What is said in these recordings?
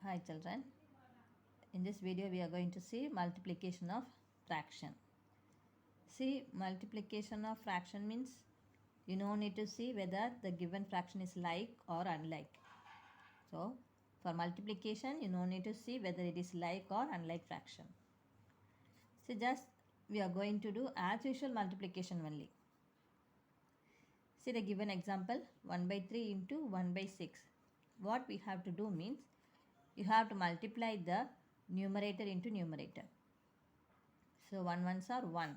Hi children, in this video we are going to see multiplication of fraction. See, multiplication of fraction means you no need to see whether the given fraction is like or unlike. So for multiplication you no need to see whether it is like or unlike fraction. So just we are going to do as usual multiplication only. See the given example 1 by 3 into 1 by 6. What we have to do means you have to multiply the numerator into numerator. So 1 ones are 1.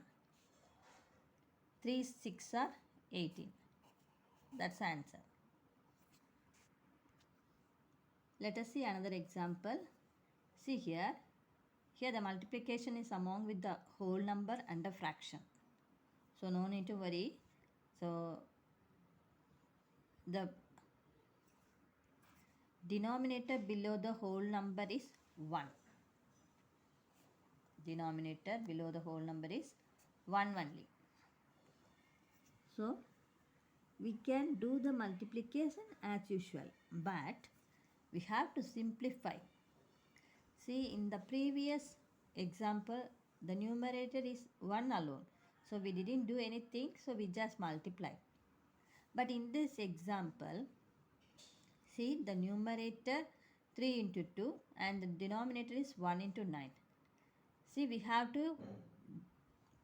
3 6 are 18. That's the answer. Let us see another example. See here. Here the multiplication is among with the whole number and a fraction. So no need to worry. So the denominator below the whole number is 1. Denominator below the whole number is 1 only. So we can do the multiplication as usual, but we have to simplify. See, in the previous example, the numerator is 1 alone. So we didn't do anything, so we just multiply. But in this example, see the numerator 3 into 2 and the denominator is 1 into 9. See, we have to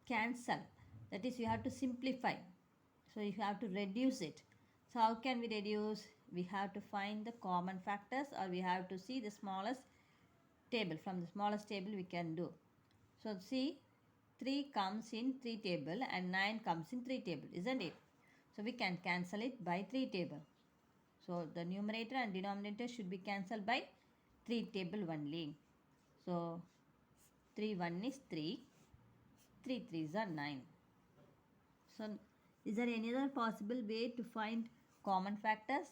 cancel. That is, you have to simplify. So you have to reduce it. So how can we reduce? We have to find the common factors, or we have to see the smallest table. From the smallest table we can do. So see, 3 comes in 3 table and 9 comes in 3 table, isn't it? So we can cancel it by 3 table. So the numerator and denominator should be cancelled by 3 table only. So 3 1 is 3, 3 3s are 9. So is there any other possible way to find common factors?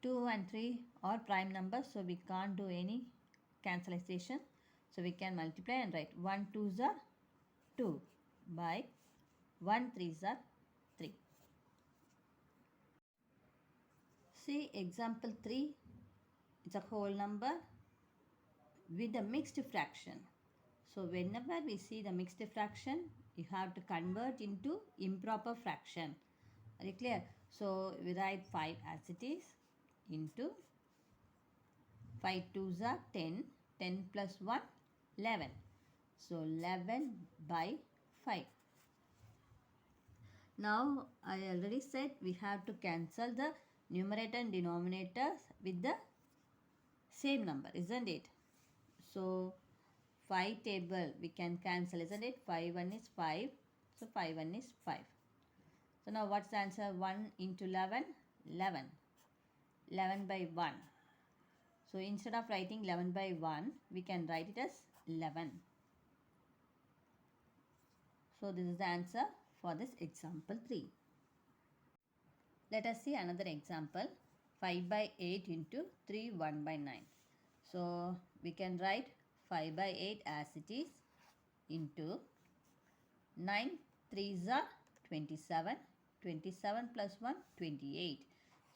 2 and 3 are prime numbers, so we can't do any cancellation. So we can multiply and write 1 2s are 2 by 1 3s are 3. See example 3, it's a whole number with a mixed fraction. So whenever we see the mixed fraction, you have to convert into improper fraction. Are you clear? So we write 5 as it is into 5 2s are 10, 10 plus 1, 11. So 11 by 5. Now I already said we have to cancel the numerator and denominators with the same number, isn't it? So 5 table we can cancel, isn't it? 5 1 is 5. So 5 1 is 5. So now what's the answer? 1 into 11, 11. 11 by 1. So instead of writing 11 by 1, we can write it as 11. So this is the answer for this example 3. Let us see another example. 5 by 8 into 3 1 by 9. So we can write 5 by 8 as it is into 9 3s are 27. 27 plus 1 28.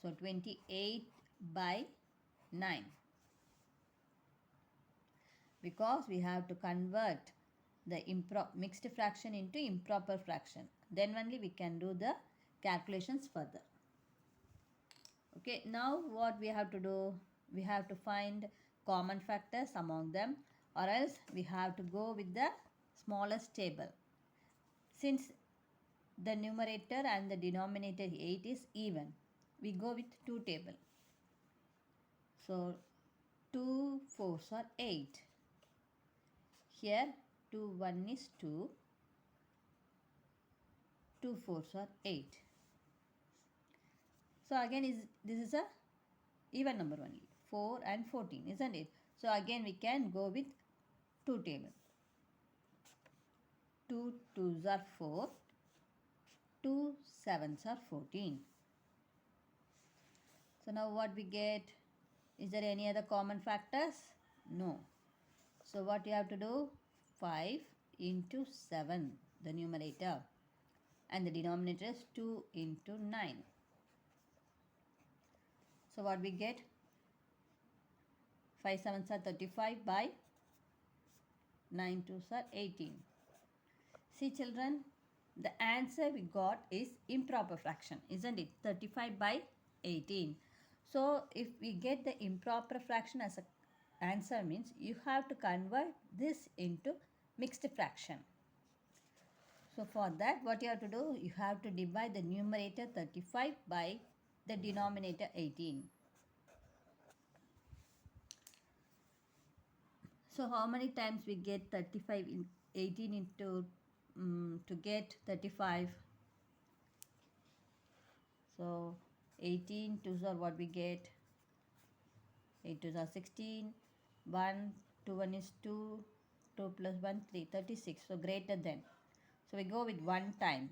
So 28 by 9. Because we have to convert the mixed fraction into improper fraction. Then only we can do the calculations further. Okay, now what we have to do? We have to find common factors among them, or else we have to go with the smallest table. Since the numerator and the denominator 8 is even, we go with 2 table. So 2 4s are 8. Here 2 1 is 2, 2 4s are 8. So again this is a even number only, 4 and 14, isn't it? So again we can go with 2 table. 2 2s are 4, 2 7s are 14. So now what we get? Is there any other common factors? No. So what you have to do? 5 into 7, the numerator, and the denominator is 2 into 9. So what we get? 5 sevens are 35 by 9 twos are 18. See children, the answer we got is improper fraction, isn't it? 35 by 18. So if we get the improper fraction as a answer means you have to convert this into mixed fraction. So for that what you have to do, you have to divide the numerator 35 by the denominator 18. So how many times we get 35 in 18 into to get 35? So 18 twos are what we get. 8 twos are 16. 1, 2, 1 is 2. 2 plus 1, 3, 36. So greater than. So we go with 1 time.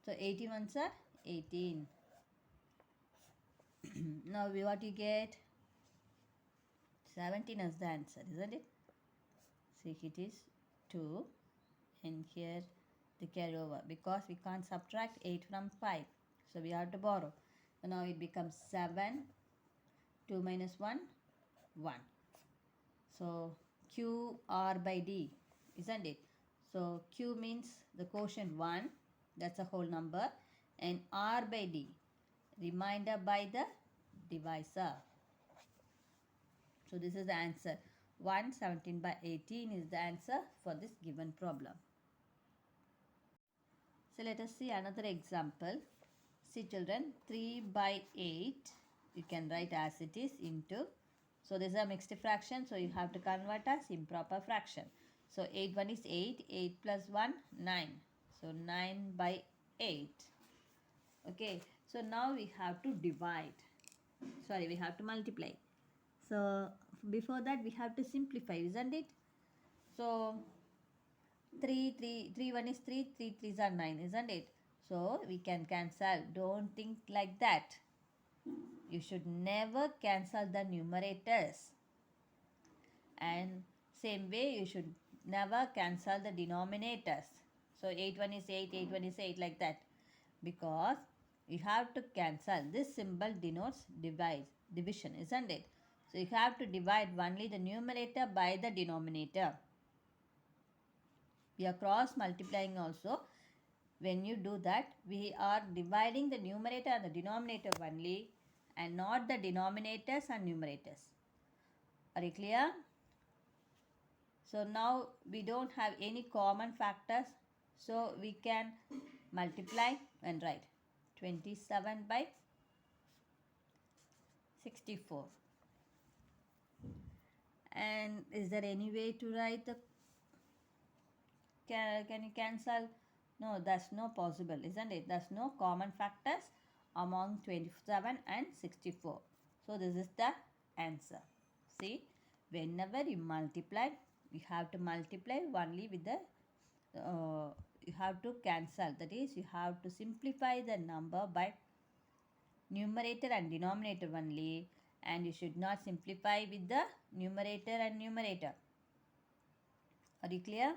So 18 ones are 18. Now what you get? 17 as the answer, isn't it? See, it is 2 and here the carry over because we can't subtract 8 from 5. So we have to borrow. So now it becomes 7. 2 minus 1, 1. So Q R by D, isn't it? So Q means the quotient 1, that's a whole number, and R by D, remainder by the divisor. So this is the answer. 117 by 18 is the answer for this given problem. So let us see another example. See children, 3 by 8 you can write as it is into. So this is a mixed fraction, so you have to convert as improper fraction. So 8 1 is 8, 8 plus 1 9. So 9 by 8. Okay, so now we have to divide. Sorry, we have to multiply. So before that we have to simplify, isn't it? So 3 1 is 3, 3 3s are 9, isn't it? So we can cancel. Don't think like that. You should never cancel the numerators. And same way you should never cancel the denominators. So 8 1 is 8, 8 1 is 8 like that. Because you have to cancel. This symbol denotes division, isn't it? So you have to divide only the numerator by the denominator. We are cross multiplying also. When you do that, we are dividing the numerator and the denominator only and not the denominators and numerators. Are you clear? So now we don't have any common factors. So we can multiply and write 27 by 64. And is there any way to write the can you cancel? No, that's not possible, isn't it? There's no common factors among 27 and 64. So this is the answer. See, whenever you multiply, you have to multiply only with the you have to cancel. That is, you have to simplify the number by numerator and denominator only, and you should not simplify with the numerator and numerator. Are you clear?